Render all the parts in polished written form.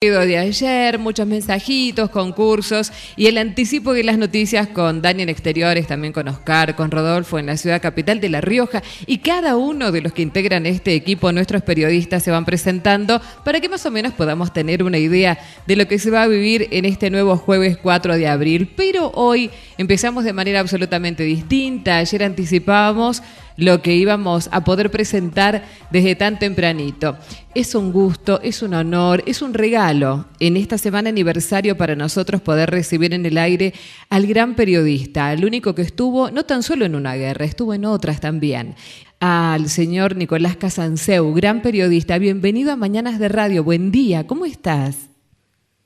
De ayer, muchos mensajitos, concursos y el anticipo de las noticias con Dani en Exteriores, también con Oscar, con Rodolfo en la ciudad capital de La Rioja, y cada uno de los que integran este equipo, nuestros periodistas, se van presentando para que más o menos podamos tener una idea de lo que se va a vivir en este nuevo jueves 4 de abril. Pero hoy empezamos de manera absolutamente distinta. Ayer anticipábamos lo que íbamos a poder presentar desde tan tempranito. Es un gusto, es un honor, es un regalo en esta semana aniversario para nosotros poder recibir en el aire al gran periodista, al único que estuvo no tan solo en una guerra, estuvo en otras también, al señor Nicolás Casanseu, gran periodista. Bienvenido a Mañanas de Radio, buen día, ¿cómo estás?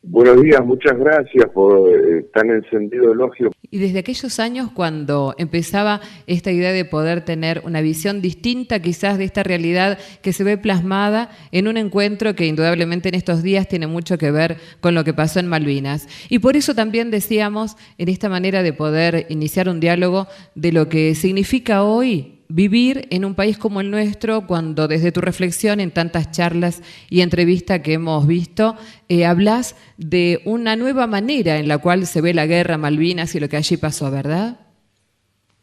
Buenos días, muchas gracias por tan encendido elogio. Y desde aquellos años cuando empezaba esta idea de poder tener una visión distinta quizás de esta realidad que se ve plasmada en un encuentro que indudablemente en estos días tiene mucho que ver con lo que pasó en Malvinas. Y por eso también decíamos en esta manera de poder iniciar un diálogo de lo que significa hoy vivir en un país como el nuestro, cuando desde tu reflexión en tantas charlas y entrevistas que hemos visto, hablas de una nueva manera en la cual se ve la guerra, Malvinas y lo que allí pasó, ¿verdad?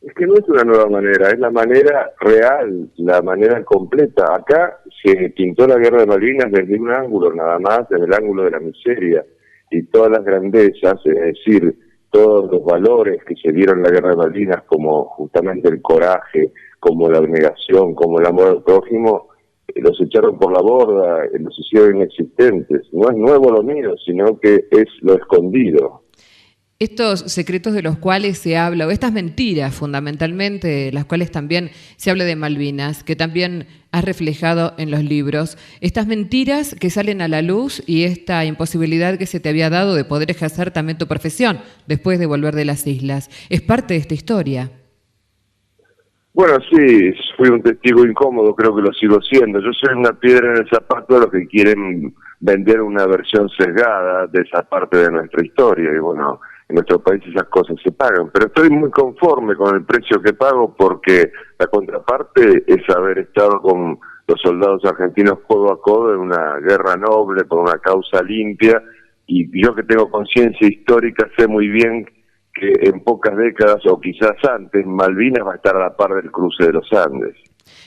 Es que no es una nueva manera, es la manera real, la manera completa. Acá se pintó la guerra de Malvinas desde un ángulo nada más, desde el ángulo de la miseria y todas las grandezas, es decir, todos los valores que se dieron en la guerra de Malvinas, como justamente el coraje, como la abnegación, como el amor al prójimo, los echaron por la borda, los hicieron inexistentes. No es nuevo lo mío, sino que es lo escondido. Estos secretos de los cuales se habla, o estas mentiras fundamentalmente, de las cuales también se habla de Malvinas, que también has reflejado en los libros, estas mentiras que salen a la luz y esta imposibilidad que se te había dado de poder ejercer también tu profesión después de volver de las islas, ¿es parte de esta historia? Bueno, sí, fui un testigo incómodo, creo que lo sigo siendo. Yo soy una piedra en el zapato de los que quieren vender una versión sesgada de esa parte de nuestra historia. Y bueno, en nuestro país esas cosas se pagan. Pero estoy muy conforme con el precio que pago porque la contraparte es haber estado con los soldados argentinos codo a codo en una guerra noble, por una causa limpia. Y yo que tengo conciencia histórica sé muy bien que en pocas décadas, o quizás antes, Malvinas va a estar a la par del cruce de los Andes.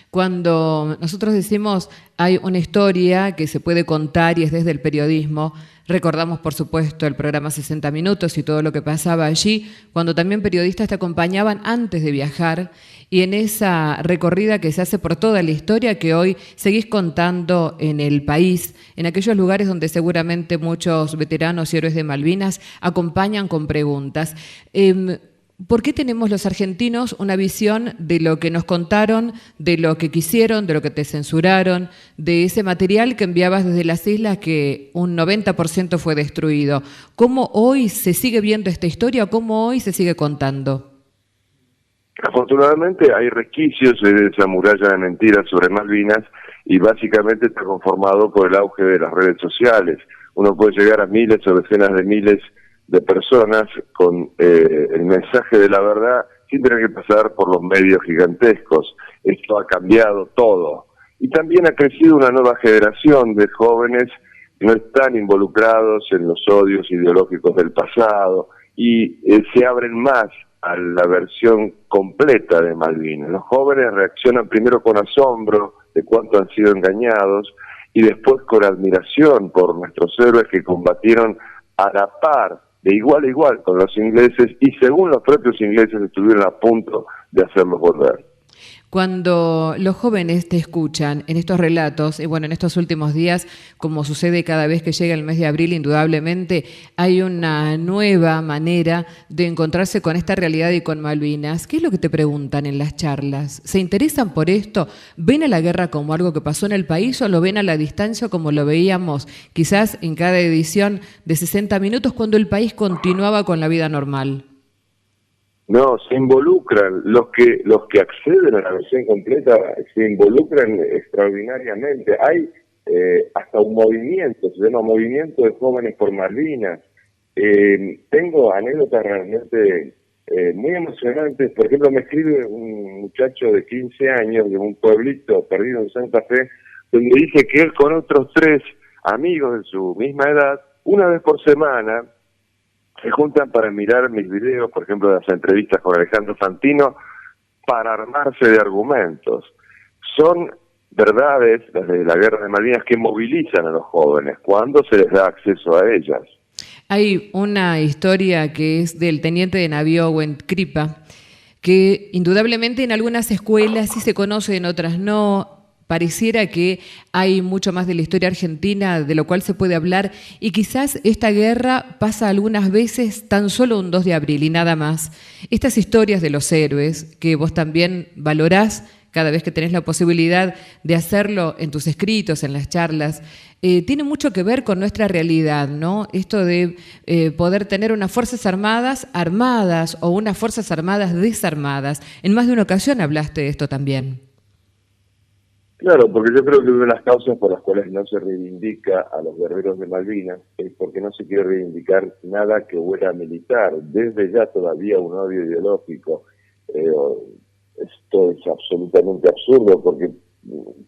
Cuando nosotros decimos hay una historia que se puede contar y es desde el periodismo, recordamos por supuesto el programa 60 Minutos y todo lo que pasaba allí, cuando también periodistas te acompañaban antes de viajar y en esa recorrida que se hace por toda la historia que hoy seguís contando en el país, en aquellos lugares donde seguramente muchos veteranos y héroes de Malvinas acompañan con preguntas. ¿Por qué tenemos los argentinos una visión de lo que nos contaron, de lo que quisieron, de lo que te censuraron, de ese material que enviabas desde las islas que un 90% fue destruido? ¿Cómo hoy se sigue viendo esta historia o cómo hoy se sigue contando? Afortunadamente hay resquicios de esa muralla de mentiras sobre Malvinas y básicamente está conformado por el auge de las redes sociales. Uno puede llegar a miles o decenas de miles de personas con el mensaje de la verdad sin tener que pasar por los medios gigantescos. Esto ha cambiado todo. Y también ha crecido una nueva generación de jóvenes que no están involucrados en los odios ideológicos del pasado y se abren más a la versión completa de Malvinas. Los jóvenes reaccionan primero con asombro de cuánto han sido engañados y después con admiración por nuestros héroes que combatieron a la par, de igual a igual con los ingleses y según los propios ingleses estuvieron a punto de hacerlos volver. Cuando los jóvenes te escuchan en estos relatos, y bueno, en estos últimos días, como sucede cada vez que llega el mes de abril, indudablemente hay una nueva manera de encontrarse con esta realidad y con Malvinas. ¿Qué es lo que te preguntan en las charlas? ¿Se interesan por esto? ¿Ven a la guerra como algo que pasó en el país o lo ven a la distancia como lo veíamos quizás en cada edición de 60 minutos cuando el país continuaba con la vida normal? No, se involucran, los que acceden a la versión completa se involucran extraordinariamente. Hay hasta un movimiento, se llama Movimiento de Jóvenes por Malvinas. Tengo anécdotas realmente muy emocionantes. Por ejemplo, me escribe un muchacho de 15 años de un pueblito perdido en Santa Fe, donde dice que él con otros 3 amigos de su misma edad, una vez por semana se juntan para mirar mis videos, por ejemplo, de las entrevistas con Alejandro Fantino, para armarse de argumentos. Son verdades, las de la Guerra de Malvinas, que movilizan a los jóvenes cuando se les da acceso a ellas. Hay una historia que es del teniente de navío Owen Kripa, que indudablemente en algunas escuelas sí se conoce, en otras no. Pareciera que hay mucho más de la historia argentina de lo cual se puede hablar, y quizás esta guerra pasa algunas veces tan solo un 2 de abril y nada más. Estas historias de los héroes, que vos también valorás cada vez que tenés la posibilidad de hacerlo en tus escritos, en las charlas, tiene mucho que ver con nuestra realidad, ¿no? Esto de poder tener unas Fuerzas Armadas armadas o unas Fuerzas Armadas desarmadas. En más de una ocasión hablaste de esto también. Claro, porque yo creo que una de las causas por las cuales no se reivindica a los guerreros de Malvinas es porque no se quiere reivindicar nada que huela militar. Desde ya todavía un odio ideológico. Esto es absolutamente absurdo porque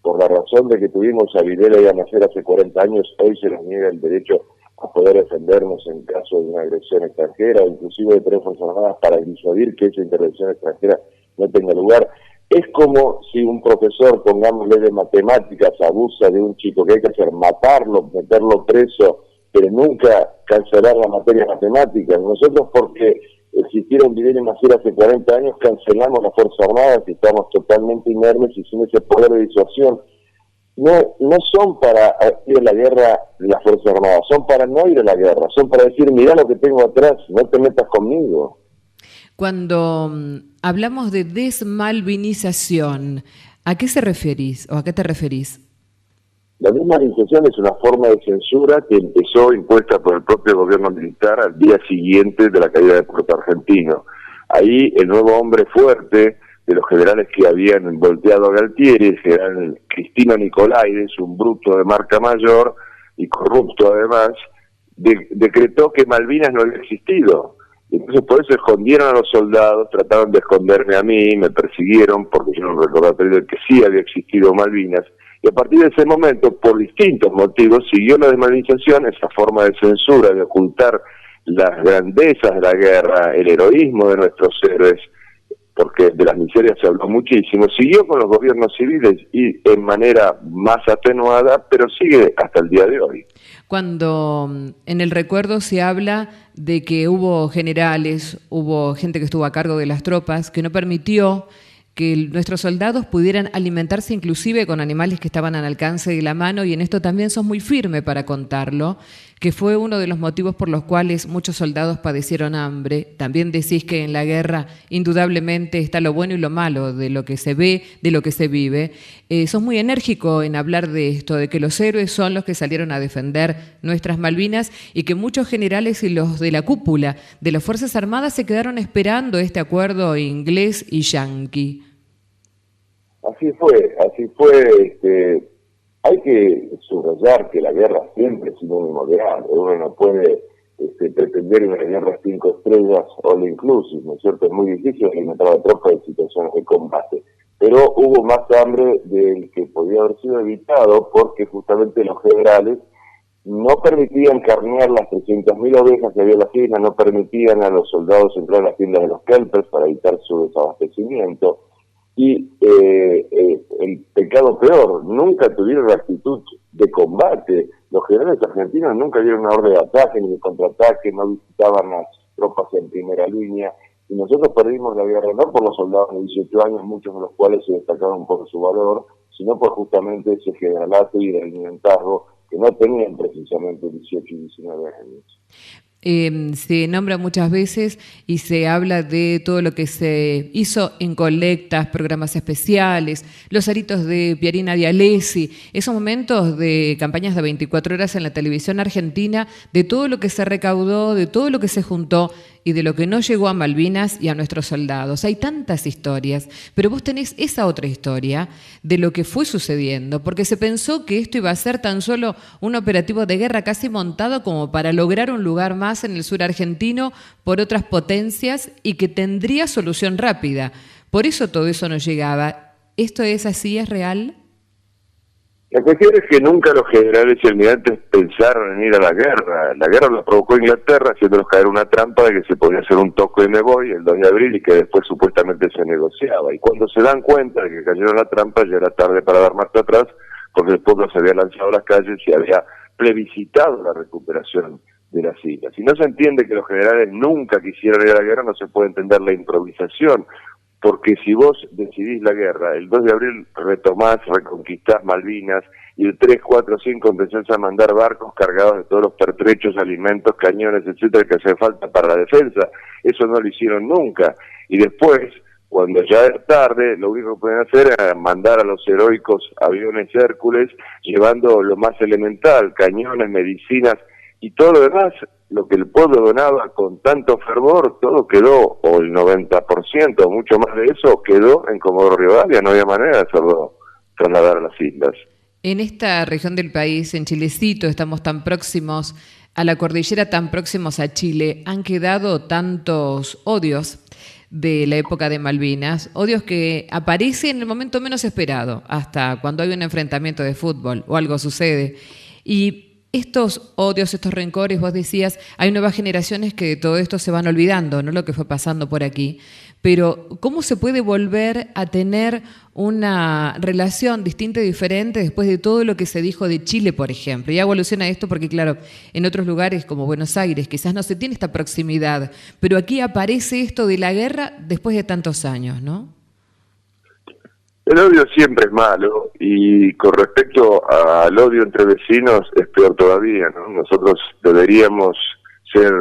por la razón de que tuvimos a Videla y a Macer hace 40 años, hoy se nos niega el derecho a poder defendernos en caso de una agresión extranjera, o inclusive de tener Fuerzas Armadas para disuadir que esa intervención extranjera no tenga lugar. Es como si un profesor, pongámosle de matemáticas, abusa de un chico, que hay que hacer matarlo, meterlo preso, pero nunca cancelar la materia matemática. Nosotros, porque existieron Videla y Macer hace 40 años, cancelamos las Fuerzas Armadas y estamos totalmente inermes y sin ese poder de disuasión. No son para ir a la guerra las Fuerzas Armadas, son para no ir a la guerra, son para decir, mirá lo que tengo atrás, no te metas conmigo. Cuando hablamos de desmalvinización, ¿a qué se referís o a qué te referís? La desmalvinización es una forma de censura que empezó impuesta por el propio gobierno militar al día siguiente de la caída del Puerto Argentino. Ahí el nuevo hombre fuerte de los generales que habían volteado a Galtieri, el general Cristino Nicolaides, un bruto de marca mayor y corrupto además, decretó que Malvinas no había existido. Entonces por eso escondieron a los soldados, trataron de esconderme a mí, me persiguieron porque yo era un recordatorio de que sí había existido Malvinas, y a partir de ese momento, por distintos motivos, siguió la desmalvinización, esa forma de censura, de ocultar las grandezas de la guerra, el heroísmo de nuestros héroes, porque de las miserias se habló muchísimo, siguió con los gobiernos civiles y en manera más atenuada, pero sigue hasta el día de hoy. Cuando en el recuerdo se habla de que hubo generales, hubo gente que estuvo a cargo de las tropas, que no permitió que nuestros soldados pudieran alimentarse inclusive con animales que estaban al alcance de la mano, y en esto también sos muy firme para contarlo, que fue uno de los motivos por los cuales muchos soldados padecieron hambre. También decís que en la guerra indudablemente está lo bueno y lo malo, de lo que se ve, de lo que se vive. Sos muy enérgico en hablar de esto, de que los héroes son los que salieron a defender nuestras Malvinas y que muchos generales y los de la cúpula de las Fuerzas Armadas se quedaron esperando este acuerdo inglés y yanqui. Así fue. Hay que subrayar que la guerra siempre es sinónimo de hambre. Uno no puede pretender una guerra 5 estrellas all inclusive, ¿no es cierto? Es muy difícil alimentar a la tropa en situaciones de combate. Pero hubo más hambre del que podía haber sido evitado porque justamente los generales no permitían carnear las 300.000 ovejas que había en las islas, no permitían a los soldados entrar a las tiendas de los kelpers para evitar su desabastecimiento. Y el pecado peor, nunca tuvieron la actitud de combate. Los generales argentinos nunca dieron una orden de ataque ni de contraataque, no visitaban las tropas en primera línea. Y nosotros perdimos la guerra no por los soldados de 18 años, muchos de los cuales se destacaron por su valor, sino por justamente ese generalato y el alimentazgo que no tenían precisamente 18 y 19 años. Se nombra muchas veces y se habla de todo lo que se hizo en colectas, programas especiales, los aritos de Pierina Dialesi, esos momentos de campañas de 24 horas en la televisión argentina, de todo lo que se recaudó, de todo lo que se juntó y de lo que no llegó a Malvinas y a nuestros soldados. Hay tantas historias, pero vos tenés esa otra historia de lo que fue sucediendo, porque se pensó que esto iba a ser tan solo un operativo de guerra casi montado como para lograr un lugar más en el sur argentino por otras potencias y que tendría solución rápida. Por eso todo eso no llegaba. ¿Esto es así? ¿Es real? La cuestión es que nunca los generales y almirantes pensaron en ir a la guerra. La guerra la provocó Inglaterra, haciéndolos caer una trampa de que se podía hacer un toque y me voy el 2 de abril y que después supuestamente se negociaba. Y cuando se dan cuenta de que cayeron la trampa, ya era tarde para dar marcha atrás, porque el pueblo se había lanzado a las calles y había plebiscitado la recuperación de las islas. Si no se entiende que los generales nunca quisieran ir a la guerra, no se puede entender la improvisación. Porque si vos decidís la guerra, el 2 de abril retomás, reconquistás Malvinas, y el 3, 4, 5 empezás a mandar barcos cargados de todos los pertrechos, alimentos, cañones, etcétera, que hace falta para la defensa. Eso no lo hicieron nunca. Y después, cuando ya es tarde, lo único que pueden hacer es mandar a los heroicos aviones Hércules, llevando lo más elemental, cañones, medicinas, y todo lo demás, lo que el pueblo donaba con tanto fervor, todo quedó, o el 90%, o mucho más de eso, quedó en Comodoro Rivadavia, no había manera de hacerlo trasladar a las islas. En esta región del país, en Chilecito, estamos tan próximos a la cordillera, tan próximos a Chile, han quedado tantos odios de la época de Malvinas, odios que aparecen en el momento menos esperado, hasta cuando hay un enfrentamiento de fútbol o algo sucede. Y estos odios, estos rencores, vos decías, hay nuevas generaciones que de todo esto se van olvidando, ¿no? Lo que fue pasando por aquí. Pero, ¿cómo se puede volver a tener una relación distinta y diferente después de todo lo que se dijo de Chile, por ejemplo? Y hago alusión a esto porque, claro, en otros lugares como Buenos Aires quizás no se tiene esta proximidad, pero aquí aparece esto de la guerra después de tantos años, ¿no? El odio siempre es malo, y con respecto al odio entre vecinos es peor todavía, ¿no? Nosotros deberíamos ser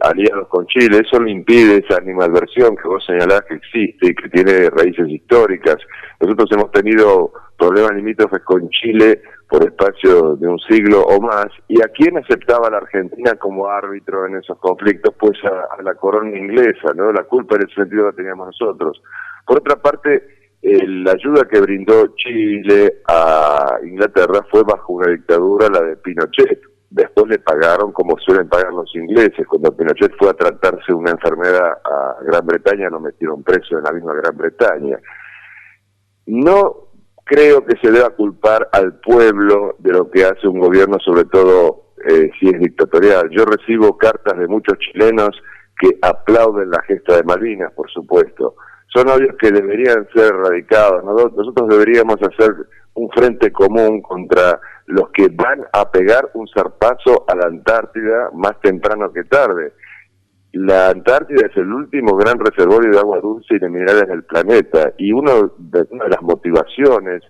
aliados con Chile. Eso no impide esa animadversión que vos señalás que existe y que tiene raíces históricas. Nosotros hemos tenido problemas limítrofes con Chile por espacio de un siglo o más, y ¿a quién aceptaba la Argentina como árbitro en esos conflictos? Pues a la corona inglesa, ¿no? La culpa en ese sentido la teníamos nosotros. Por otra parte, la ayuda que brindó Chile a Inglaterra fue bajo una dictadura, la de Pinochet. Después le pagaron como suelen pagar los ingleses. Cuando Pinochet fue a tratarse una enfermedad a Gran Bretaña, lo metieron preso en la misma Gran Bretaña. No creo que se deba culpar al pueblo de lo que hace un gobierno, sobre todo si es dictatorial. Yo recibo cartas de muchos chilenos que aplauden la gesta de Malvinas, por supuesto. Son odios que deberían ser erradicados, ¿no? Nosotros deberíamos hacer un frente común contra los que van a pegar un zarpazo a la Antártida más temprano que tarde. La Antártida es el último gran reservorio de agua dulce y de minerales del planeta, y una de las motivaciones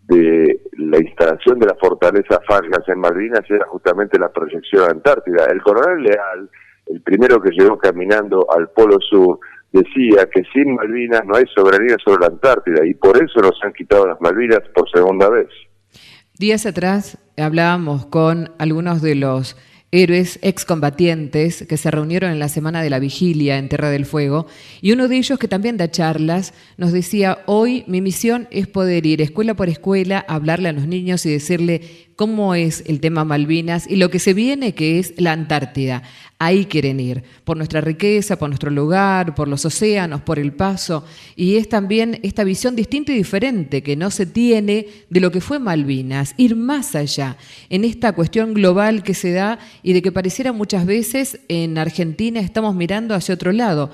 de la instalación de la fortaleza Falgas en Malvinas era justamente la proyección a la Antártida. El coronel Leal, el primero que llegó caminando al Polo Sur, decía que sin Malvinas no hay soberanía sobre la Antártida, y por eso nos han quitado las Malvinas por segunda vez. Días atrás hablábamos con algunos de los héroes excombatientes que se reunieron en la Semana de la Vigilia en Tierra del Fuego, y uno de ellos, que también da charlas, nos decía: hoy mi misión es poder ir escuela por escuela a hablarle a los niños y decirle cómo es el tema Malvinas y lo que se viene, que es la Antártida. Ahí quieren ir, por nuestra riqueza, por nuestro lugar, por los océanos, por el paso, y es también esta visión distinta y diferente que no se tiene de lo que fue Malvinas, ir más allá en esta cuestión global que se da y de que pareciera muchas veces en Argentina estamos mirando hacia otro lado.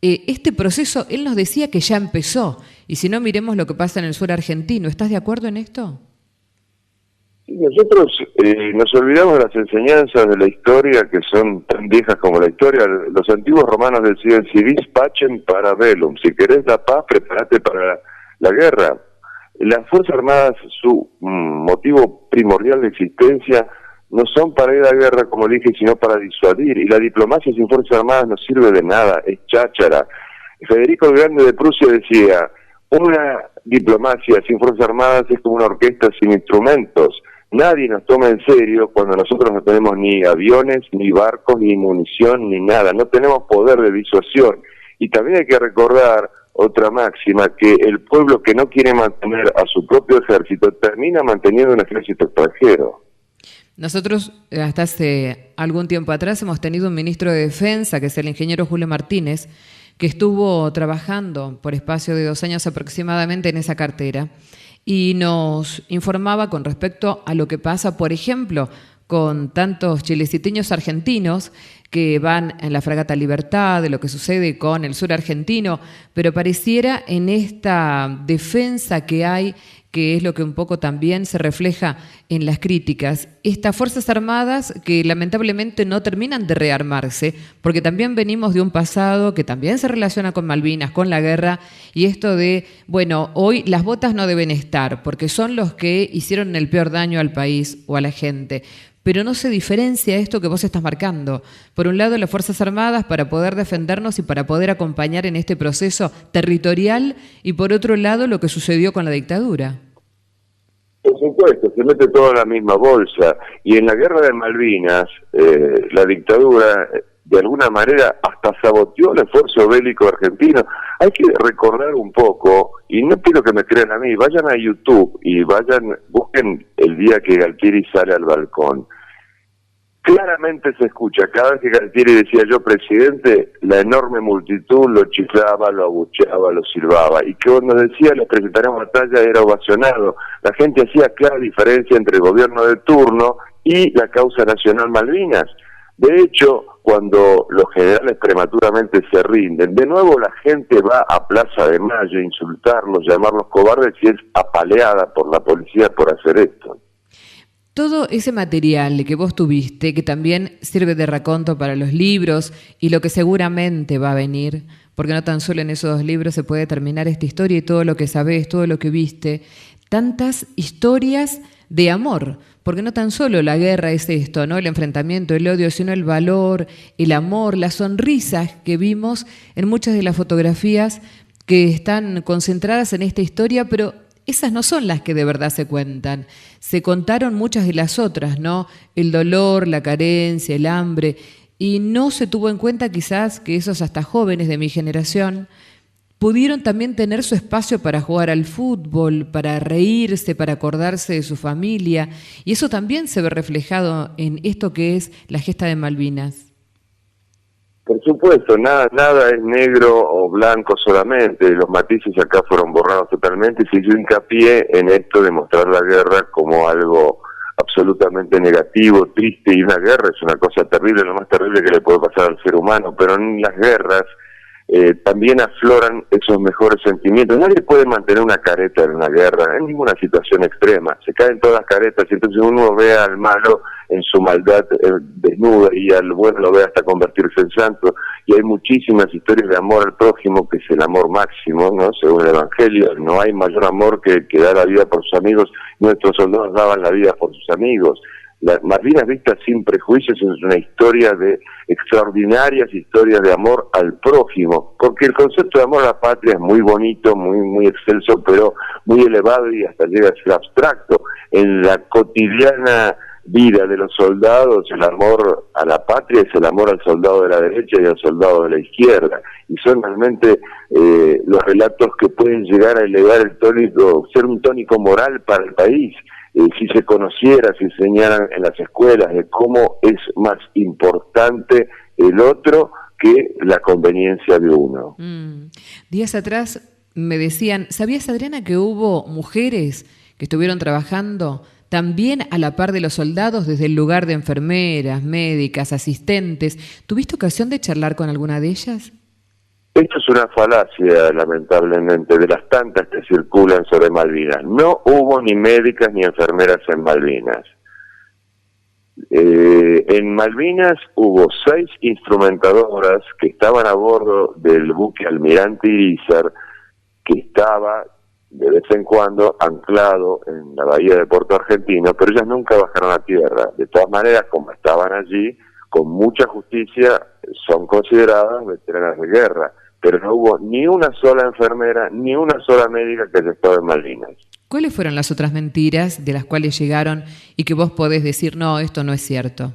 Este proceso, él nos decía que ya empezó, y si no, miremos lo que pasa en el sur argentino. ¿Estás de acuerdo en esto? Nosotros nos olvidamos de las enseñanzas de la historia, que son tan viejas como la historia. Los antiguos romanos decían: si vis pacem para bellum, si querés la paz, prepárate para la guerra. Las Fuerzas Armadas, su motivo primordial de existencia, no son para ir a la guerra, como dije, sino para disuadir. Y la diplomacia sin Fuerzas Armadas no sirve de nada, es cháchara. Federico el Grande de Prusia decía: una diplomacia sin Fuerzas Armadas es como una orquesta sin instrumentos. Nadie nos toma en serio cuando nosotros no tenemos ni aviones, ni barcos, ni munición, ni nada. No tenemos poder de disuasión. Y también hay que recordar otra máxima, que el pueblo que no quiere mantener a su propio ejército termina manteniendo un ejército extranjero. Nosotros hasta hace algún tiempo atrás hemos tenido un ministro de Defensa, que es el ingeniero Julio Martínez, que estuvo trabajando por espacio de 2 años aproximadamente en esa cartera y nos informaba con respecto a lo que pasa, por ejemplo, con tantos chileciteños argentinos que van en la fragata Libertad, de lo que sucede con el sur argentino, pero pareciera en esta defensa que hay, que es lo que un poco también se refleja en las críticas, estas Fuerzas Armadas que lamentablemente no terminan de rearmarse, porque también venimos de un pasado que también se relaciona con Malvinas, con la guerra, y esto de, bueno, hoy las botas no deben estar, porque son los que hicieron el peor daño al país o a la gente. Pero no se diferencia esto que vos estás marcando. Por un lado, las Fuerzas Armadas para poder defendernos y para poder acompañar en este proceso territorial, y por otro lado, lo que sucedió con la dictadura. Por supuesto, se mete todo en la misma bolsa. Y en la guerra de Malvinas, la dictadura, de alguna manera, hasta saboteó el esfuerzo bélico argentino. Hay que recordar un poco, y no quiero que me crean a mí, vayan a YouTube y busquen el día que Galtieri sale al balcón. Claramente se escucha, cada vez que Galtieri decía yo presidente, la enorme multitud lo chiflaba, lo abucheaba, lo silbaba, y que cuando decía le presentaremos batalla era ovacionado. La gente hacía clara diferencia entre el gobierno de turno y la causa nacional Malvinas. De hecho, cuando los generales prematuramente se rinden, de nuevo la gente va a Plaza de Mayo a insultarlos, llamarlos cobardes, y es apaleada por la policía por hacer esto. Todo ese material que vos tuviste, que también sirve de raconto para los libros y lo que seguramente va a venir, porque no tan solo en esos 2 libros se puede terminar esta historia y todo lo que sabés, todo lo que viste, tantas historias de amor, porque no tan solo la guerra es esto, ¿no? El enfrentamiento, el odio, sino el valor, el amor, las sonrisas que vimos en muchas de las fotografías que están concentradas en esta historia, pero esas no son las que de verdad se cuentan. Se contaron muchas de las otras, ¿no? El dolor, la carencia, el hambre, y no se tuvo en cuenta quizás que esos hasta jóvenes de mi generación pudieron también tener su espacio para jugar al fútbol, para reírse, para acordarse de su familia, y eso también se ve reflejado en esto que es la gesta de Malvinas. Por supuesto, nada es negro o blanco solamente, los matices acá fueron borrados totalmente, y se hizo hincapié en esto de mostrar la guerra como algo absolutamente negativo, triste, y una guerra es una cosa terrible, lo más terrible que le puede pasar al ser humano, pero en las guerras también afloran esos mejores sentimientos. Nadie puede mantener una careta en una guerra, en ninguna situación extrema, se caen todas las caretas, y entonces uno ve al malo en su maldad desnuda, y al bueno lo ve hasta convertirse en santo, y hay muchísimas historias de amor al prójimo, que es el amor máximo, ¿no? Según el Evangelio, no hay mayor amor que dar la vida por sus amigos. Nuestros soldados daban la vida por sus amigos. Las Malvinas vistas sin prejuicios es una historia de extraordinarias historias de amor al prójimo, porque el concepto de amor a la patria es muy bonito, muy excelso, pero muy elevado y hasta llega a ser abstracto. En la cotidiana vida de los soldados, el amor a la patria es el amor al soldado de la derecha y al soldado de la izquierda, y son realmente los relatos que pueden llegar a elevar el tónico, ser un tónico moral para el país. Si se conociera, si enseñaran en las escuelas de cómo es más importante el otro que la conveniencia de uno. Días atrás me decían, ¿sabías, Adriana, que hubo mujeres que estuvieron trabajando también a la par de los soldados desde el lugar de enfermeras, médicas, asistentes? ¿Tuviste ocasión de charlar con alguna de ellas? Esto es una falacia, lamentablemente, de las tantas que circulan sobre Malvinas. No hubo ni médicas ni enfermeras en Malvinas. En Malvinas hubo 6 instrumentadoras que estaban a bordo del buque Almirante Irizar, que estaba de vez en cuando anclado en la bahía de Puerto Argentino, pero ellas nunca bajaron a tierra. De todas maneras, como estaban allí, con mucha justicia, son consideradas veteranas de guerra, pero no hubo ni una sola enfermera, ni una sola médica que haya estado en Malvinas. ¿Cuáles fueron las otras mentiras de las cuales llegaron y que vos podés decir, no, esto no es cierto?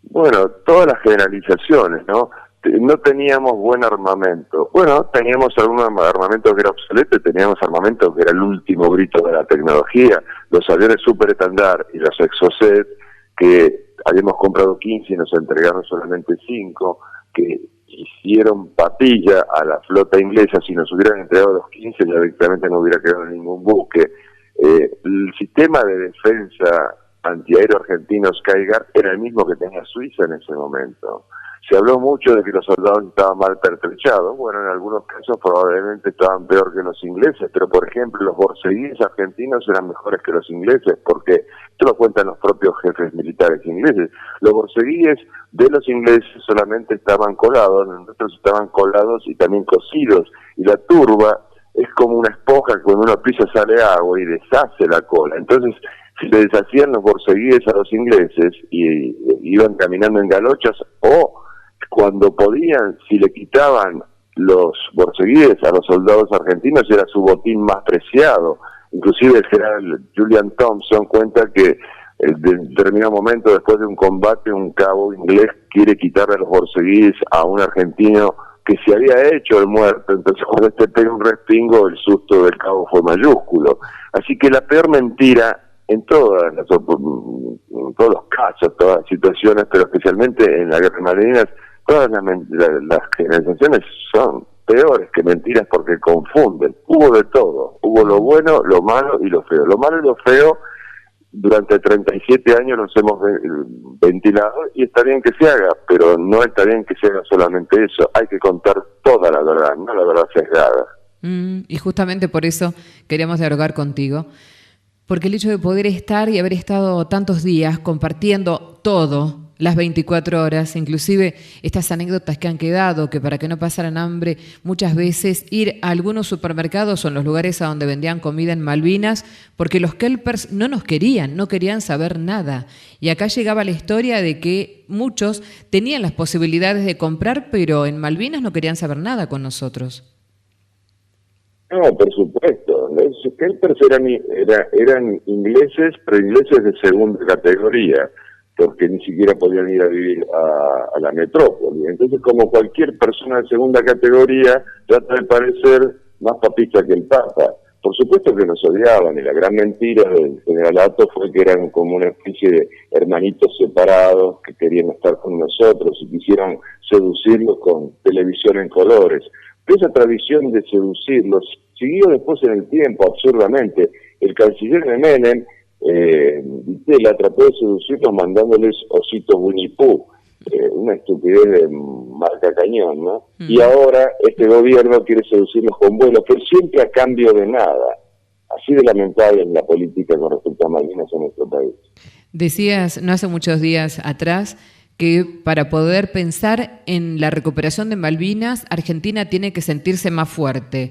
Bueno, todas las generalizaciones, ¿no? No teníamos buen armamento. Bueno, teníamos algún armamento que era obsoleto, y teníamos armamento que era el último grito de la tecnología. Los aviones Super Estándar y los Exocet, que habíamos comprado 15 y nos entregaron solamente 5, que hicieron papilla a la flota inglesa. Si nos hubieran entregado los 15, ya directamente no hubiera quedado ningún buque. El sistema de defensa antiaéreo argentino Skyguard era el mismo que tenía Suiza en ese momento. Se habló mucho de que los soldados estaban mal pertrechados. Bueno, en algunos casos probablemente estaban peor que los ingleses, pero por ejemplo los borceguíes argentinos eran mejores que los ingleses, porque esto lo cuentan los propios jefes militares ingleses. Los borceguíes de los ingleses solamente estaban colados, los nuestros estaban colados y también cosidos, y la turba es como una esponja que cuando uno pisa sale agua y deshace la cola. Entonces, si le deshacían los borceguíes a los ingleses y iban caminando en galochas, o cuando podían, si le quitaban los borceguíes a los soldados argentinos, era su botín más preciado. Inclusive el general Julian Thompson cuenta que en determinado momento, después de un combate, un cabo inglés quiere quitarle los borceguíes a un argentino que se había hecho el muerto. Entonces cuando este pega un respingo, el susto del cabo fue mayúsculo. Así que la peor mentira en todos los casos, todas las situaciones, pero especialmente en la guerra de Malvinas, todas las generalizaciones son peores que mentiras porque confunden. Hubo de todo, hubo lo bueno, lo malo y lo feo. Lo malo y lo feo durante 37 años nos hemos ventilado, y está bien que se haga, pero no está bien que se haga solamente eso. Hay que contar toda la verdad, no la verdad sesgada. Y justamente por eso queríamos dialogar contigo, porque el hecho de poder estar y haber estado tantos días compartiendo todo, las 24 horas, inclusive estas anécdotas que han quedado, que para que no pasaran hambre, muchas veces ir a algunos supermercados o en los lugares a donde vendían comida en Malvinas, porque los kelpers no nos querían, no querían saber nada. Y acá llegaba la historia de que muchos tenían las posibilidades de comprar, pero en Malvinas no querían saber nada con nosotros. No, por supuesto. Los kelpers eran ingleses, pero ingleses de segunda categoría, porque ni siquiera podían ir a vivir a la metrópoli. Entonces, como cualquier persona de segunda categoría, trata de parecer más papista que el Papa. Por supuesto que nos odiaban, y la gran mentira del generalato fue que eran como una especie de hermanitos separados que querían estar con nosotros y quisieran seducirlos con televisión en colores. Pero esa tradición de seducirlos siguió después en el tiempo, absurdamente. El canciller de Menem, Vitela, trató de seducirlos mandándoles ositos Winnie Pooh, una estupidez de marca cañón, ¿no? Y ahora este gobierno quiere seducirlos con vuelos, pero siempre a cambio de nada. Así de lamentable es la política con respecto a Malvinas en nuestro país. Decías no hace muchos días atrás que para poder pensar en la recuperación de Malvinas, Argentina tiene que sentirse más fuerte,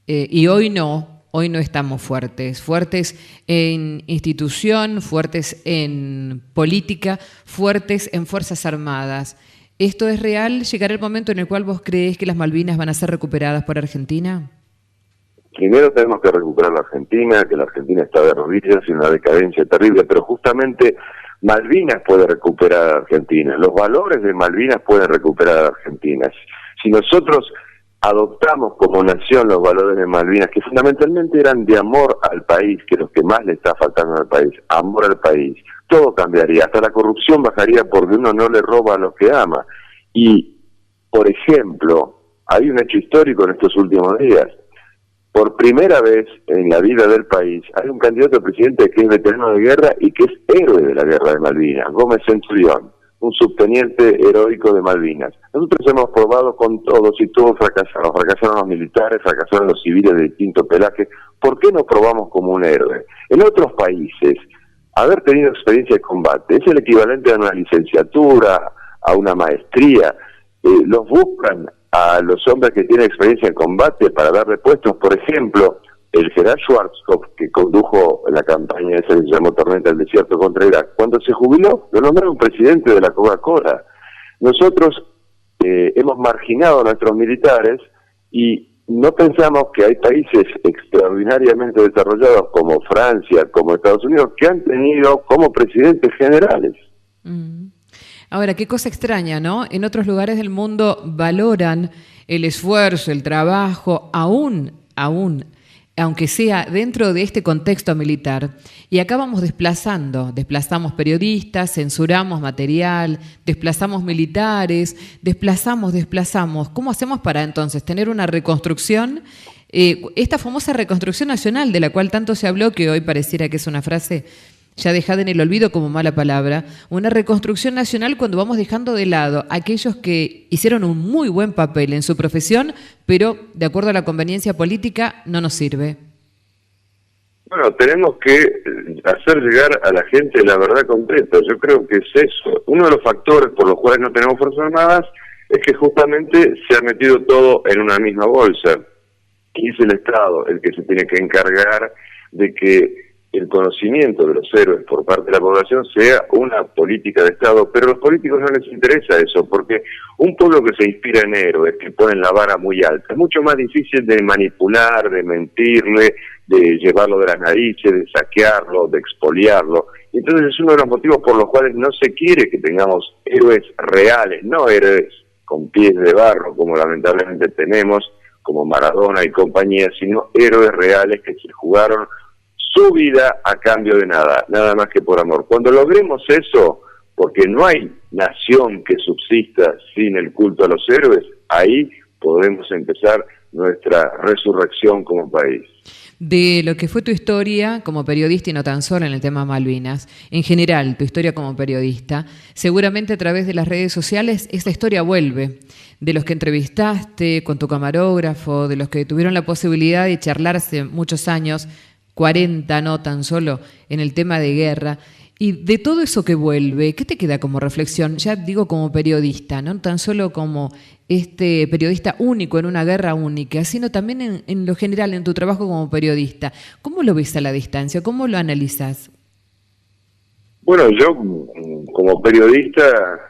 y hoy no estamos fuertes en institución, fuertes en política, fuertes en Fuerzas Armadas. ¿Esto es real? ¿Llegará el momento en el cual vos creés que las Malvinas van a ser recuperadas por Argentina? Primero tenemos que recuperar la Argentina, que la Argentina está de rodillas y en una decadencia terrible, pero justamente Malvinas puede recuperar a Argentina, los valores de Malvinas pueden recuperar a Argentina. Si nosotros adoptamos como nación los valores de Malvinas, que fundamentalmente eran de amor al país, que es lo que más le está faltando al país, amor al país, todo cambiaría, hasta la corrupción bajaría porque uno no le roba a los que ama. Y, por ejemplo, hay un hecho histórico en estos últimos días. Por primera vez en la vida del país hay un candidato a presidente que es veterano de guerra y que es héroe de la guerra de Malvinas, Gómez Centurión, un subteniente heroico de Malvinas. Nosotros hemos probado con todos y todos fracasaron. Fracasaron los militares, fracasaron los civiles de distinto pelaje. ¿Por qué no probamos como un héroe? En otros países, haber tenido experiencia de combate es el equivalente a una licenciatura, a una maestría. Los buscan a los hombres que tienen experiencia en combate para darle puestos. Por ejemplo, el general Schwarzkopf, que condujo la campaña esa que se llamó Tormenta del Desierto contra Irak, cuando se jubiló, lo nombraron presidente de la Coca-Cola. Nosotros hemos marginado a nuestros militares y no pensamos que hay países extraordinariamente desarrollados como Francia, como Estados Unidos, que han tenido como presidentes generales. Ahora, qué cosa extraña, ¿no? En otros lugares del mundo valoran el esfuerzo, el trabajo, aún aunque sea dentro de este contexto militar, y acá vamos desplazamos periodistas, censuramos material, desplazamos militares, desplazamos. ¿Cómo hacemos para entonces tener una reconstrucción, esta famosa reconstrucción nacional de la cual tanto se habló, que hoy pareciera que es una frase ya dejada en el olvido como mala palabra, una reconstrucción nacional cuando vamos dejando de lado a aquellos que hicieron un muy buen papel en su profesión, pero de acuerdo a la conveniencia política no nos sirve? Bueno, tenemos que hacer llegar a la gente la verdad completa. Yo creo que es eso. Uno de los factores por los cuales no tenemos Fuerzas Armadas es que justamente se ha metido todo en una misma bolsa. Y es el Estado el que se tiene que encargar de que el conocimiento de los héroes por parte de la población sea una política de Estado, pero a los políticos no les interesa eso, porque un pueblo que se inspira en héroes, que ponen la vara muy alta, es mucho más difícil de manipular, de mentirle, de llevarlo de las narices, de saquearlo, de expoliarlo. Entonces es uno de los motivos por los cuales no se quiere que tengamos héroes reales, no héroes con pies de barro, como lamentablemente tenemos, como Maradona y compañía, sino héroes reales que se jugaron su vida a cambio de nada más que por amor. Cuando logremos eso, porque no hay nación que subsista sin el culto a los héroes, ahí podemos empezar nuestra resurrección como país. De lo que fue tu historia como periodista y no tan solo en el tema Malvinas, en general tu historia como periodista, seguramente a través de las redes sociales esta historia vuelve. De los que entrevistaste con tu camarógrafo, de los que tuvieron la posibilidad de charlarse muchos años, 40 no tan solo en el tema de guerra, y de todo eso que vuelve, ¿qué te queda como reflexión? Ya digo como periodista, no tan solo como este periodista único en una guerra única, sino también en lo general, en tu trabajo como periodista. ¿Cómo lo ves a la distancia? ¿Cómo lo analizás? Bueno, yo como periodista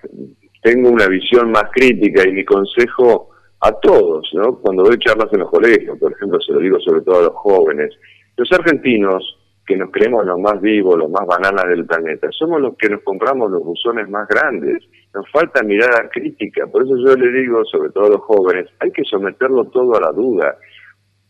tengo una visión más crítica y mi consejo a todos, ¿no? Cuando doy charlas en los colegios, por ejemplo, se lo digo sobre todo a los jóvenes. Los argentinos, que nos creemos los más vivos, los más bananas del planeta, somos los que nos compramos los buzones más grandes. Nos falta mirada crítica, por eso yo le digo, sobre todo a los jóvenes, hay que someterlo todo a la duda.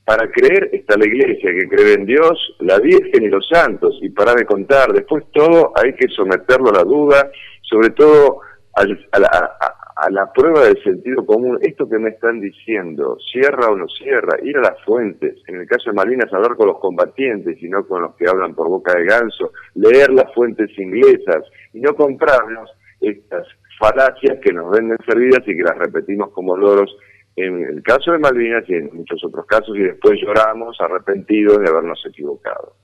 Para creer está la Iglesia, que cree en Dios, la Virgen y los santos, y para de contar. Después todo hay que someterlo a la duda, sobre todo a la prueba del sentido común. Esto que me están diciendo, cierra o no cierra, ir a las fuentes, en el caso de Malvinas hablar con los combatientes y no con los que hablan por boca de ganso, leer las fuentes inglesas y no comprarnos estas falacias que nos venden servidas y que las repetimos como loros en el caso de Malvinas y en muchos otros casos, y después lloramos arrepentidos de habernos equivocado.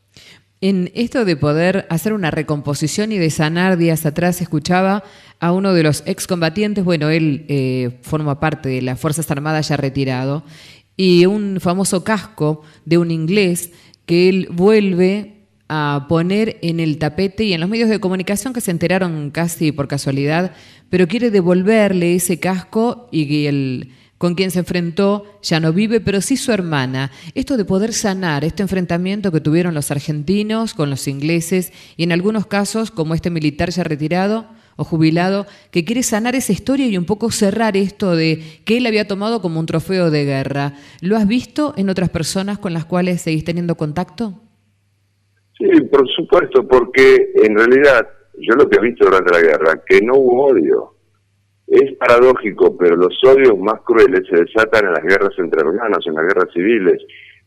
En esto de poder hacer una recomposición y de sanar, días atrás escuchaba a uno de los excombatientes, bueno, él forma parte de las Fuerzas Armadas ya retirado, y un famoso casco de un inglés que él vuelve a poner en el tapete y en los medios de comunicación que se enteraron casi por casualidad, pero quiere devolverle ese casco y que el con quien se enfrentó ya no vive, pero sí su hermana. Esto de poder sanar este enfrentamiento que tuvieron los argentinos con los ingleses y en algunos casos, como este militar ya retirado o jubilado, que quiere sanar esa historia y un poco cerrar esto de que él había tomado como un trofeo de guerra. ¿Lo has visto en otras personas con las cuales seguís teniendo contacto? Sí, por supuesto, porque en realidad yo lo que he visto durante la guerra, que no hubo odio. Es paradójico, pero los odios más crueles se desatan en las guerras entre hermanos, en las guerras civiles.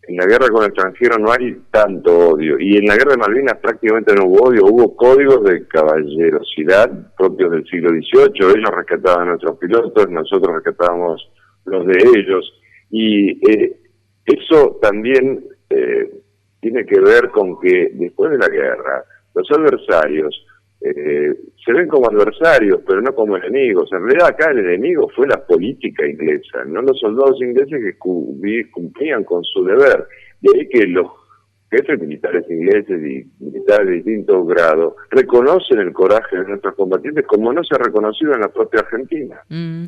En la guerra con el extranjero no hay tanto odio. Y en la guerra de Malvinas prácticamente no hubo odio. Hubo códigos de caballerosidad propios del siglo XVIII. Ellos rescataban a nuestros pilotos, nosotros rescatábamos los de ellos. Y eso también tiene que ver con que después de la guerra, los adversarios se ven como adversarios, pero no como enemigos. En realidad acá el enemigo fue la política inglesa, no los soldados ingleses que cumplían con su deber. De ahí que los jefes militares ingleses y militares de distinto grado reconocen el coraje de nuestros combatientes como no se ha reconocido en la propia Argentina.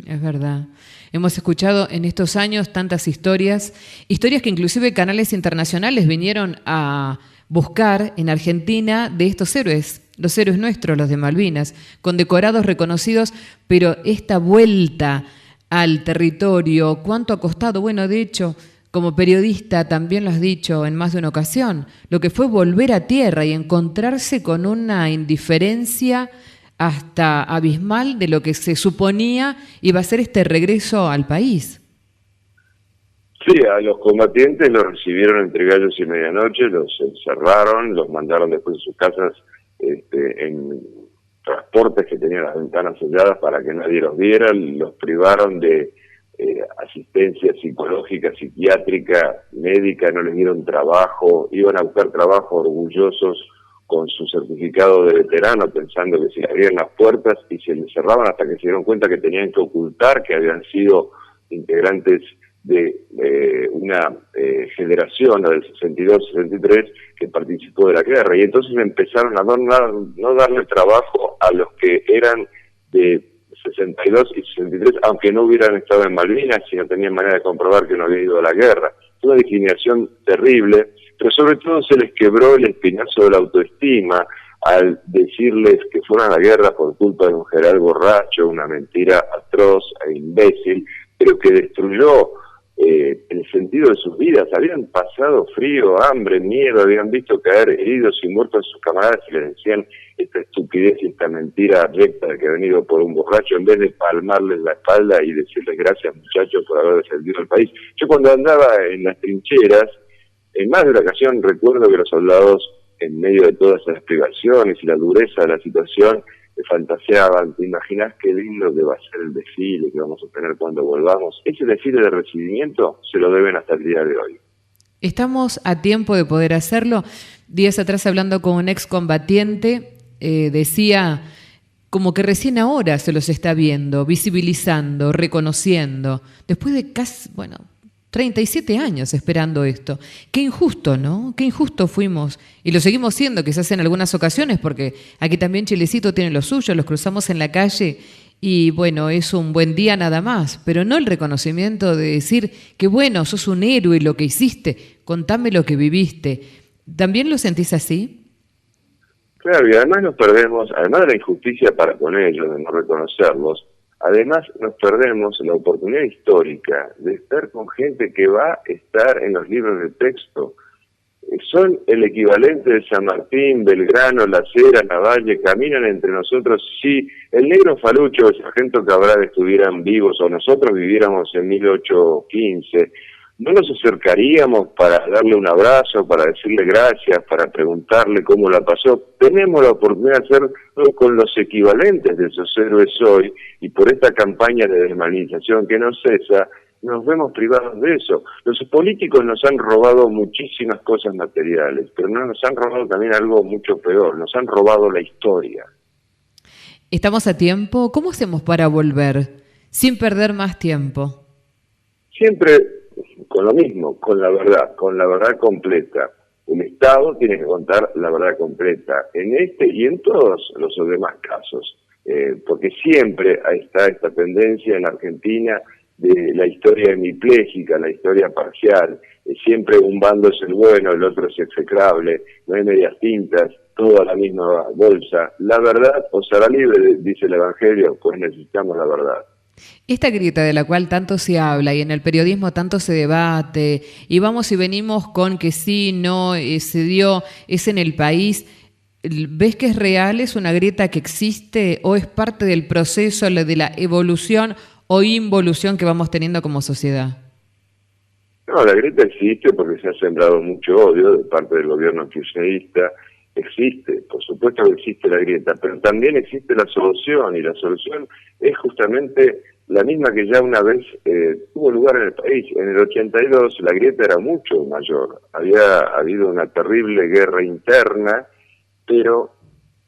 Es verdad. Hemos escuchado en estos años tantas historias que inclusive canales internacionales vinieron a buscar en Argentina de estos héroes, los héroes nuestros, los de Malvinas, condecorados, reconocidos, pero esta vuelta al territorio, ¿cuánto ha costado? Bueno, de hecho, como periodista también lo has dicho en más de una ocasión, lo que fue volver a tierra y encontrarse con una indiferencia hasta abismal de lo que se suponía iba a ser este regreso al país. Sí, a los combatientes los recibieron entre gallos y medianoche, los encerraron, los mandaron después a sus casas en transportes que tenían las ventanas selladas para que nadie los viera, los privaron de asistencia psicológica, psiquiátrica, médica, no les dieron trabajo, iban a buscar trabajo orgullosos con su certificado de veterano, pensando que se les abrían las puertas y se les cerraban hasta que se dieron cuenta que tenían que ocultar que habían sido integrantes de una generación, la del 62-63, que participó de la guerra. Y entonces empezaron a no darle trabajo a los que eran de 62 y 63, aunque no hubieran estado en Malvinas, si no tenían manera de comprobar que no habían ido a la guerra. Fue una discriminación terrible, pero sobre todo se les quebró el espinazo de la autoestima al decirles que fueron a la guerra por culpa de un general borracho, una mentira atroz e imbécil, pero que destruyó el sentido de sus vidas. Habían pasado frío, hambre, miedo, habían visto caer heridos y muertos a sus camaradas y les decían esta estupidez y esta mentira recta de que ha venido por un borracho, en vez de palmarles la espalda y decirles gracias muchachos por haber defendido el país. Yo cuando andaba en las trincheras, en más de una ocasión recuerdo que los soldados, en medio de todas esas privaciones y la dureza de la situación, fantaseaban, ¿te imaginas qué lindo que va a ser el desfile que vamos a tener cuando volvamos? Ese desfile de recibimiento se lo deben hasta el día de hoy. Estamos a tiempo de poder hacerlo. Días atrás, hablando con un excombatiente, decía como que recién ahora se los está viendo, visibilizando, reconociendo, después de casi, 37 años esperando esto. Qué injusto, ¿no? Qué injusto fuimos. Y lo seguimos siendo, quizás en algunas ocasiones, porque aquí también Chilecito tiene lo suyo, los cruzamos en la calle y, es un buen día nada más, pero no el reconocimiento de decir que, sos un héroe lo que hiciste, contame lo que viviste. ¿También lo sentís así? Claro, y además nos perdemos, además de la injusticia para con ellos, de no reconocerlos, además nos perdemos la oportunidad histórica de estar con gente que va a estar en los libros de texto. Son el equivalente de San Martín, Belgrano, Las Heras, Lavalle, caminan entre nosotros. Si el negro Falucho o el sargento Cabral estuvieran vivos o nosotros viviéramos en 1815, ¿no nos acercaríamos para darle un abrazo, para decirle gracias, para preguntarle cómo la pasó? Tenemos la oportunidad de hacerlo con los equivalentes de esos héroes hoy, y por esta campaña de deshumanización que no cesa, nos vemos privados de eso. Los políticos nos han robado muchísimas cosas materiales, pero no nos han robado también algo mucho peor, nos han robado la historia. ¿Estamos a tiempo? ¿Cómo hacemos para volver sin perder más tiempo? Siempre con lo mismo, con la verdad completa. El Estado tiene que contar la verdad completa en este y en todos los demás casos, porque siempre está esta tendencia en Argentina de la historia hemipléjica, la historia parcial, siempre un bando es el bueno, el otro es execrable, no hay medias tintas, todo a la misma bolsa. La verdad os hará libre, dice el Evangelio, pues necesitamos la verdad. Esta grieta de la cual tanto se habla y en el periodismo tanto se debate, y vamos y venimos con que sí, no, se dio, es en el país, ¿ves que es real, es una grieta que existe o es parte del proceso de la evolución o involución que vamos teniendo como sociedad? No, la grieta existe porque se ha sembrado mucho odio de parte del gobierno kirchnerista. Existe, por supuesto que existe la grieta, pero también existe la solución, y la solución es justamente la misma que ya una vez tuvo lugar en el país. En el 82 la grieta era mucho mayor, había habido una terrible guerra interna, pero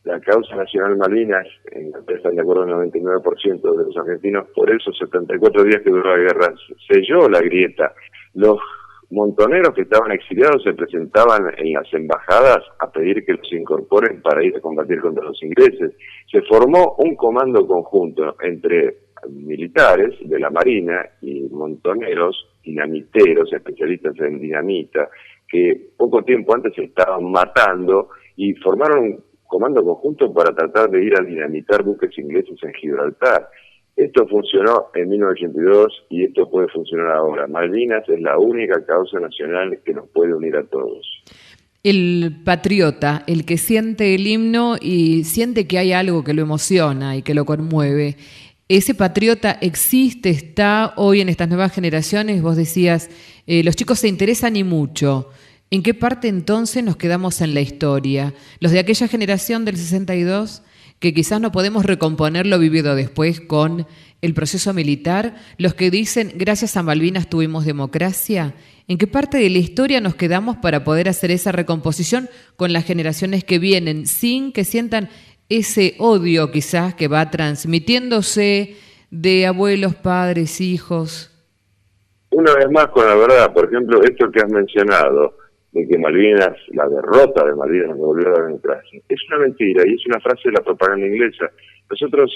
la causa nacional Malvinas, en la que están de acuerdo el 99% de los argentinos, por esos 74 días que duró la guerra, selló la grieta. Los montoneros que estaban exiliados se presentaban en las embajadas a pedir que los incorporen para ir a combatir contra los ingleses. Se formó un comando conjunto entre militares de la Marina y montoneros, dinamiteros, especialistas en dinamita, que poco tiempo antes se estaban matando y formaron un comando conjunto para tratar de ir a dinamitar buques ingleses en Gibraltar. Esto funcionó en 1982 y esto puede funcionar ahora. Malvinas es la única causa nacional que nos puede unir a todos. El patriota, el que siente el himno y siente que hay algo que lo emociona y que lo conmueve, ¿ese patriota existe, está hoy en estas nuevas generaciones? Vos decías, los chicos se interesan y mucho. ¿En qué parte entonces nos quedamos en la historia? Los de aquella generación del 62, que quizás no podemos recomponer lo vivido después con el proceso militar, los que dicen, gracias a Malvinas tuvimos democracia. ¿En qué parte de la historia nos quedamos para poder hacer esa recomposición con las generaciones que vienen, sin que sientan ese odio quizás que va transmitiéndose de abuelos, padres, hijos? Una vez más con la verdad, por ejemplo, esto que has mencionado, de que Malvinas, la derrota de Malvinas nos devolvió la democracia, es una mentira y es una frase de la propaganda inglesa. Nosotros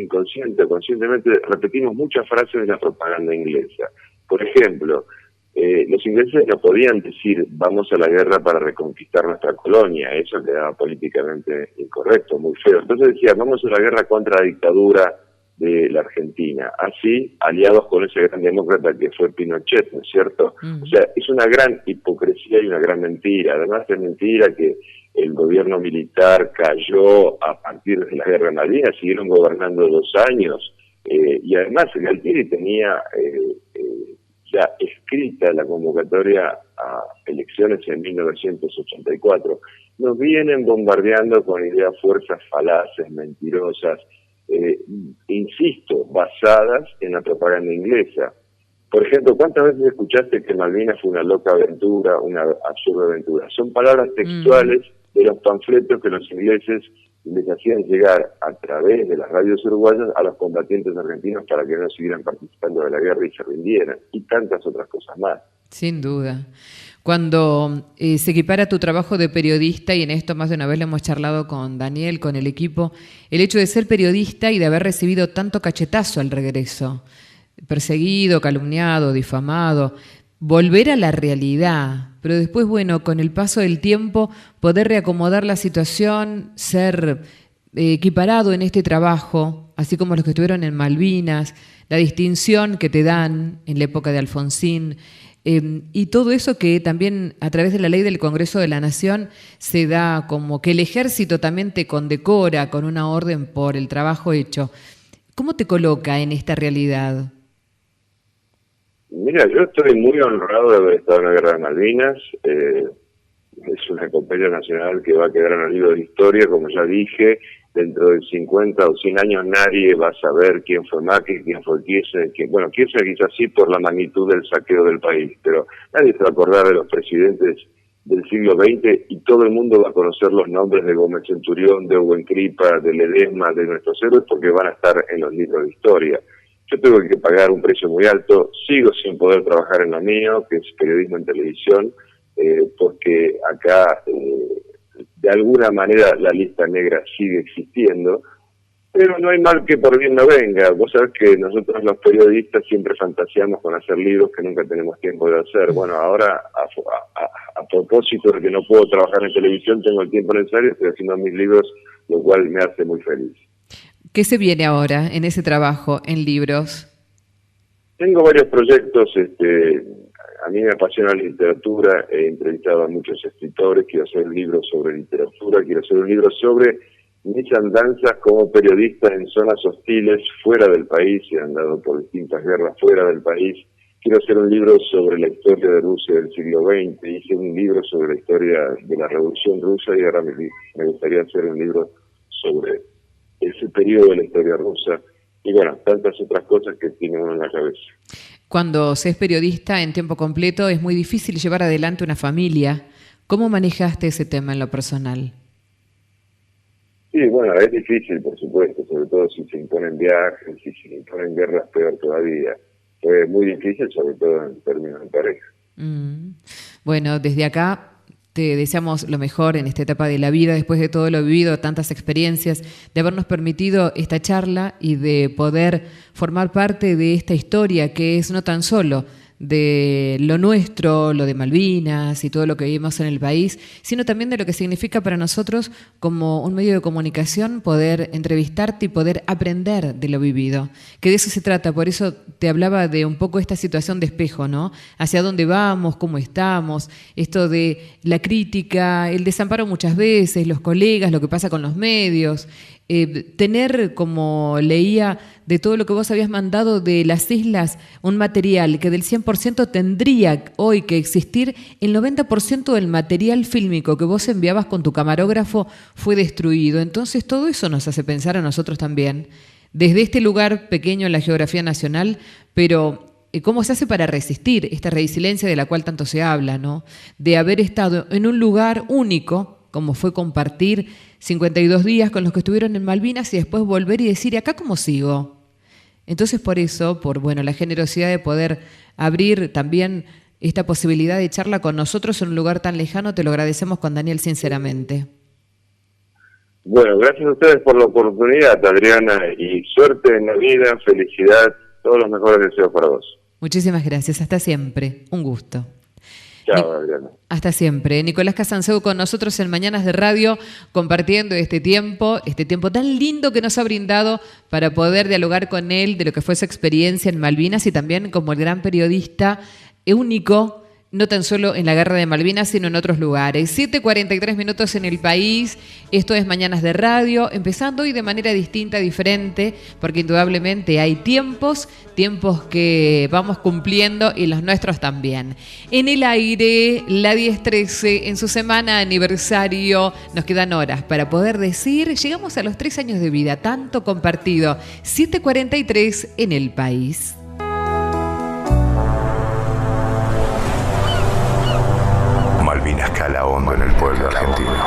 conscientemente repetimos muchas frases de la propaganda inglesa. Por ejemplo, los ingleses no podían decir vamos a la guerra para reconquistar nuestra colonia, eso quedaba políticamente incorrecto, muy feo. Entonces decían vamos a la guerra contra la dictadura de la Argentina, así aliados con ese gran demócrata que fue Pinochet, ¿no es cierto? O sea, es una gran hipocresía y una gran mentira. Además es mentira que el gobierno militar cayó a partir de la guerra de Malvinas, siguieron gobernando 2 años, y además Galtieri tenía ya escrita la convocatoria a elecciones en 1984. Nos vienen bombardeando con ideas, fuerzas falaces, mentirosas, insisto, basadas en la propaganda inglesa. Por ejemplo, ¿cuántas veces escuchaste que Malvinas fue una loca aventura, una absurda aventura? Son palabras textuales de los panfletos que los ingleses les hacían llegar a través de las radios uruguayas a los combatientes argentinos para que no siguieran participando de la guerra y se rindieran, y tantas otras cosas más. Sin duda. Cuando se equipara tu trabajo de periodista, y en esto más de una vez lo hemos charlado con Daniel, con el equipo, el hecho de ser periodista y de haber recibido tanto cachetazo al regreso, perseguido, calumniado, difamado, volver a la realidad, pero después, bueno, con el paso del tiempo, poder reacomodar la situación, ser equiparado en este trabajo, así como los que estuvieron en Malvinas, la distinción que te dan en la época de Alfonsín, y todo eso que también a través de la ley del Congreso de la Nación se da como que el ejército también te condecora con una orden por el trabajo hecho. ¿Cómo te coloca en esta realidad? Mira, yo estoy muy honrado de haber estado en la Guerra de Malvinas. Es una epopeya nacional que va a quedar en el libro de historia, como ya dije. Dentro de 50 o 100 años nadie va a saber quién fue Macri, quién fue Kirchner. Bueno, Kirchner quizás sí por la magnitud del saqueo del país, pero nadie se va a acordar de los presidentes del siglo XX y todo el mundo va a conocer los nombres de Gómez Centurión, de Hugo Cripa, de Ledesma, de nuestros héroes, porque van a estar en los libros de historia. Yo tuve que pagar un precio muy alto, sigo sin poder trabajar en lo mío, que es periodismo en televisión, porque acá de alguna manera la lista negra sigue existiendo, pero no hay mal que por bien no venga. Vos sabés que nosotros los periodistas siempre fantaseamos con hacer libros que nunca tenemos tiempo de hacer. Bueno, ahora a propósito de que no puedo trabajar en televisión, tengo el tiempo necesario, estoy haciendo mis libros, lo cual me hace muy feliz. ¿Qué se viene ahora en ese trabajo, en libros? Tengo varios proyectos. A mí me apasiona la literatura, he entrevistado a muchos escritores, quiero hacer un libro sobre literatura, quiero hacer un libro sobre mis andanzas como periodista en zonas hostiles fuera del país, he andado por distintas guerras fuera del país. Quiero hacer un libro sobre la historia de Rusia del siglo XX, hice un libro sobre la historia de la Revolución Rusa y ahora me gustaría hacer un libro sobre ese periodo de la historia rusa. Y bueno, tantas otras cosas que tiene uno en la cabeza. Cuando se es periodista en tiempo completo es muy difícil llevar adelante una familia. ¿Cómo manejaste ese tema en lo personal? Sí, bueno, es difícil, por supuesto, sobre todo si se imponen viajes, si se imponen guerras, peor todavía. Fue muy difícil, sobre todo en términos de pareja. Bueno, desde acá te deseamos lo mejor en esta etapa de la vida, después de todo lo vivido, tantas experiencias, de habernos permitido esta charla y de poder formar parte de esta historia que es no tan solo de lo nuestro, lo de Malvinas y todo lo que vivimos en el país, sino también de lo que significa para nosotros como un medio de comunicación poder entrevistarte y poder aprender de lo vivido, que de eso se trata. Por eso te hablaba de un poco esta situación de espejo, ¿no? Hacia dónde vamos, cómo estamos, esto de la crítica, el desamparo muchas veces, los colegas, lo que pasa con los medios. Tener, como leía, de todo lo que vos habías mandado de las islas, un material que del 100% tendría hoy que existir, el 90% del material fílmico que vos enviabas con tu camarógrafo fue destruido. Entonces todo eso nos hace pensar a nosotros también, desde este lugar pequeño en la geografía nacional, pero cómo se hace para resistir esta resiliencia de la cual tanto se habla, ¿no? De haber estado en un lugar único, como fue compartir 52 días con los que estuvieron en Malvinas y después volver y decir, ¿y acá cómo sigo? Entonces por eso, la generosidad de poder abrir también esta posibilidad de charla con nosotros en un lugar tan lejano, te lo agradecemos con Daniel sinceramente. Bueno, gracias a ustedes por la oportunidad, Adriana, y suerte en la vida, felicidad, todos los mejores deseos para vos. Muchísimas gracias, hasta siempre, un gusto. Chao, Adriana. Hasta siempre. Nicolás Casanseu con nosotros en Mañanas de Radio, compartiendo este tiempo tan lindo que nos ha brindado para poder dialogar con él de lo que fue su experiencia en Malvinas y también como el gran periodista único, no tan solo en la Guerra de Malvinas, sino en otros lugares. 7:43 minutos en el país. Esto es Mañanas de Radio, empezando hoy de manera distinta, diferente, porque indudablemente hay tiempos que vamos cumpliendo y los nuestros también. En el aire, la 10-13, en su semana aniversario, nos quedan horas para poder decir, llegamos a los 3 años de vida, tanto compartido. 7:43 en el país. Malvinas cala hondo en el pueblo argentino.